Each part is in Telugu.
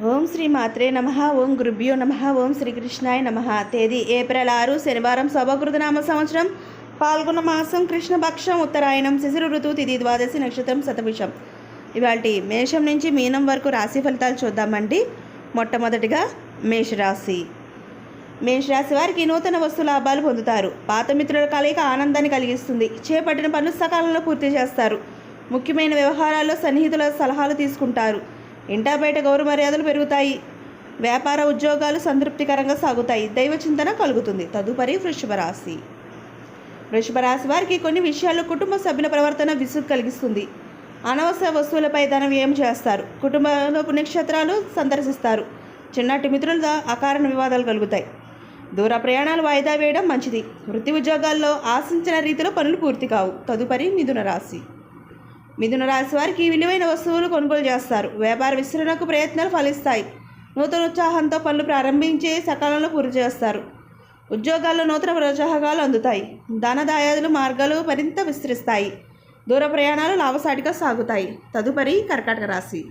ఓం శ్రీ మాత్రే నమః. ఓం గురుభ్యో నమః. ఓం శ్రీకృష్ణాయ నమః. తేదీ ఏప్రిల్ 6 శనివారం, శోభకృతనామ సంవత్సరం, పాల్గొన్న మాసం, కృష్ణపక్షం, ఉత్తరాయణం, శిశిర ఋతువు, తిథి ద్వాదశి, నక్షత్రం శతభిషం. ఇవాళ మేషం నుంచి మీనం వరకు రాశి ఫలితాలు చూద్దామండి. మొట్టమొదటిగా మేషరాశి. మేషరాశి వారికి నూతన వస్తు లాభాలు పొందుతారు. పాత మిత్రుల కలయిక ఆనందాన్ని కలిగిస్తుంది. చేపట్టిన పనులు సకాలంలో పూర్తి చేస్తారు. ముఖ్యమైన వ్యవహారాల్లో సన్నిహితుల సలహాలు తీసుకుంటారు. ఇంటా బయట గౌరవ మర్యాదలు పెరుగుతాయి. వ్యాపార ఉద్యోగాలు సంతృప్తికరంగా సాగుతాయి. దైవ చింతన కలుగుతుంది. తదుపరి వృషభ రాశి. వృషభ రాశి వారికి కొన్ని విషయాల్లో కుటుంబ సభ్యుల ప్రవర్తన విసుగు కలిగిస్తుంది. అనవసర వస్తువులపై ధన వ్యయం చేస్తారు. కుటుంబంలో పుణ్యక్షేత్రాలు సందర్శిస్తారు. చిన్నటి మిత్రులతో అకారణ వివాదాలు కలుగుతాయి. దూర ప్రయాణాలు వాయిదా వేయడం మంచిది. వృత్తి ఉద్యోగాల్లో ఆశించిన రీతిలో పనులు పూర్తి కావు. తదుపరి మిథున రాశి. మిథున రాశి వారికి విలువైన వస్తువులు కొనుగోలు చేస్తారు. వ్యాపార విస్తరణకు ప్రయత్నాలు ఫలిస్తాయి. నూతన ఉత్సాహంతో పనులు ప్రారంభించి సకాలంలో పూర్తి చేస్తారు. ఉద్యోగాల్లో నూతన ప్రోత్సాహకాలు అందుతాయి. ధనదాయాదుల మార్గాలు మరింత విస్తరిస్తాయి. దూర ప్రయాణాలు లాభసాటిగా సాగుతాయి. తదుపరి కర్కాటక రాశి.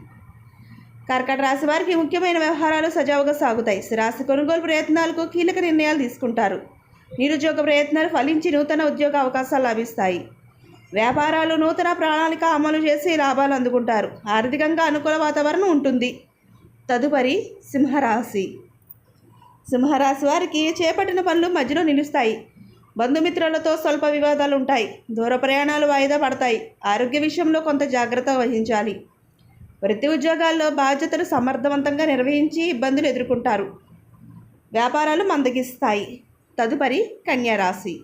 కర్కాటక రాశి వారికి ముఖ్యమైన వ్యవహారాలు సజావుగా సాగుతాయి. స్థిరాస్తి కొనుగోలు ప్రయత్నాలకు కీలక నిర్ణయాలు తీసుకుంటారు. నిరుద్యోగ ప్రయత్నాలు ఫలించి నూతన ఉద్యోగ అవకాశాలు లభిస్తాయి. వ్యాపారాలు నూతన ప్రణాళిక అమలు చేసి లాభాలు అందుకుంటారు. ఆర్థికంగా అనుకూల వాతావరణం ఉంటుంది. తదుపరి సింహరాశి. సింహరాశి వారికి చేపట్టిన పనులు మధ్యలో నిలుస్తాయి. బంధుమిత్రులతో స్వల్ప వివాదాలు ఉంటాయి. దూర ప్రయాణాలు వాయిదా పడతాయి. ఆరోగ్య విషయంలో కొంత జాగ్రత్త వహించాలి. వృత్తి ఉద్యోగాల్లో బాధ్యతలు సమర్థవంతంగా నిర్వహించి ఇబ్బందులు ఎదుర్కొంటారు. వ్యాపారాలు మందగిస్తాయి. తదుపరి కన్యారాశి.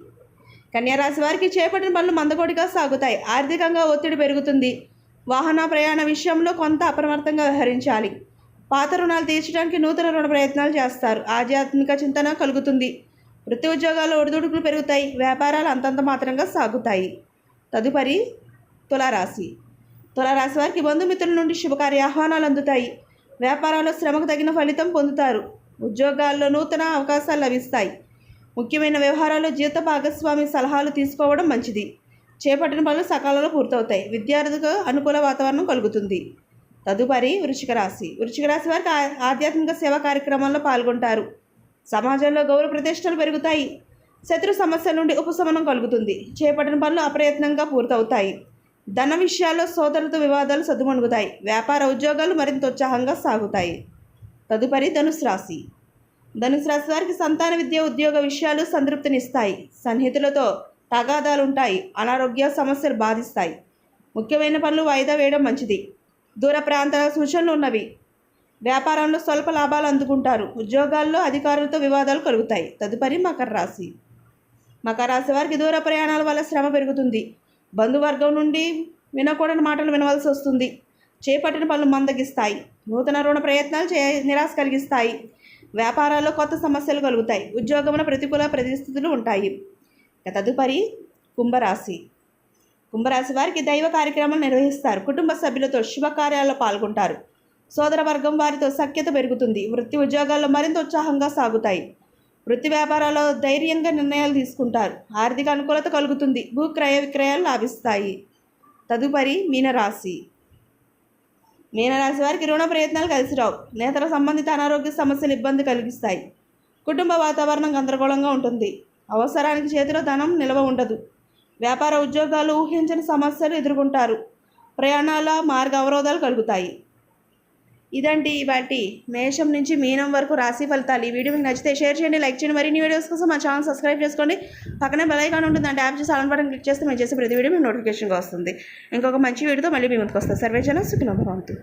కన్యారాశి వారికి చేపట్టిన పనులు మందకొడిగా సాగుతాయి. ఆర్థికంగా ఒత్తిడి పెరుగుతుంది. వాహన ప్రయాణ విషయంలో కొంత అప్రమత్తంగా వ్యవహరించాలి. పాత రుణాలు తీర్చడానికి నూతన రుణ ప్రయత్నాలు చేస్తారు. ఆధ్యాత్మిక చింతన కలుగుతుంది. వృత్తి ఉద్యోగాల్లో ఒడిదుడుకులు పెరుగుతాయి. వ్యాపారాలు అంతంత మాత్రంగా సాగుతాయి. తదుపరి తులారాశి. తులారాశి వారికి బంధుమిత్రుల నుండి శుభకార్య ఆహ్వానాలు అందుతాయి. వ్యాపారాల్లో శ్రమకు తగిన ఫలితం పొందుతారు. ఉద్యోగాల్లో నూతన అవకాశాలు లభిస్తాయి. ముఖ్యమైన వ్యవహారాల్లో జీవిత భాగస్వామి సలహాలు తీసుకోవడం మంచిది. చేపట్టిన పనులు సకాలంలో పూర్తవుతాయి. విద్యార్థులకు అనుకూల వాతావరణం కలుగుతుంది. తదుపరి వృశ్చిక రాశి. వృశ్చిక రాశి వారికి ఆధ్యాత్మిక సేవా కార్యక్రమాల్లో పాల్గొంటారు. సమాజంలో గౌరవ ప్రతిష్టలు పెరుగుతాయి. శత్రు సమస్యల నుండి ఉపశమనం కలుగుతుంది. చేపట్టిన పనులు అప్రయత్నంగా పూర్తవుతాయి. ధన విషయాల్లో సోదరులతో వివాదాలు సద్దుమణుగుతాయి. వ్యాపార ఉద్యోగాలు మరింత ఉత్సాహంగా సాగుతాయి. తదుపరి ధనుసు రాశి. ధనుసు రాశి వారికి సంతాన విద్య, ఉద్యోగ విషయాలు సంతృప్తినిస్తాయి. సన్నిహితులతో తగాదాలుంటాయి. అనారోగ్య సమస్యలు బాధిస్తాయి. ముఖ్యమైన పనులు వాయిదా వేయడం మంచిది. దూర ప్రాంతాల సూచనలు ఉన్నవి. వ్యాపారంలో స్వల్ప లాభాలు అందుకుంటారు. ఉద్యోగాల్లో అధికారులతో వివాదాలు కలుగుతాయి. తదుపరి మకర రాశి. మకర రాశి వారికి దూర ప్రయాణాల వల్ల శ్రమ పెరుగుతుంది. బంధువర్గం నుండి వినకూడని మాటలు వినవలసి వస్తుంది. చేపట్టిన పనులు మందగిస్తాయి. నూతన రుణ ప్రయత్నాలు నిరాశ కలిగిస్తాయి. వ్యాపారాల్లో కొత్త సమస్యలు కలుగుతాయి. ఉద్యోగంలో ప్రతికూల పరిస్థితులు ఉంటాయి. తదుపరి కుంభరాశి. కుంభరాశి వారికి దైవ కార్యక్రమాలు నిర్వహిస్తారు. కుటుంబ సభ్యులతో శుభకార్యాల్లో పాల్గొంటారు. సోదర వర్గం వారితో సఖ్యత పెరుగుతుంది. వృత్తి ఉద్యోగాల్లో మరింత ఉత్సాహంగా సాగుతాయి. వృత్తి వ్యాపారాల్లో ధైర్యంగా నిర్ణయాలు తీసుకుంటారు. ఆర్థిక అనుకూలత కలుగుతుంది. భూక్రయ విక్రయాలు లాభిస్తాయి. తదుపరి మీనరాశి. మీనరాశి వారికి రుణ ప్రయత్నాలు కలిసి రావు. నేతల సంబంధిత అనారోగ్య సమస్యలు ఇబ్బంది కలిగిస్తాయి. కుటుంబ వాతావరణం గందరగోళంగా ఉంటుంది. అవసరానికి చేతిలో ధనం నిల్వ ఉండదు. వ్యాపార ఉద్యోగాలు ఊహించని సమస్యలు ఎదుర్కొంటారు. ప్రయాణాల మార్గ అవరోధాలు కలుగుతాయి. ఇదండి వాటి మేషం నుంచి మీనం వరకు రాశి ఫలితాలు. ఈ వీడియో మీకు నచ్చితే షేర్ చేయండి, లైక్ చేయండి. మరిన్ని వీడియోస్ కోసం మా ఛానల్ సబ్స్క్రైబ్ చేసుకోండి. పక్కనే బెల్ ఐకాన్ ఉంటుంది. అంటే ట్యాప్ చేసి ఆల్ బటన్ క్లిక్ చేస్తే మేము చేసే ప్రతి వీడియో మీకు నోటిఫికేషన్గా వస్తుంది. ఇంకొక మంచి వీడియోతో మళ్ళీ మీ ముందుకు వస్తుంది. సర్వే జన సుఖినో భవంతు.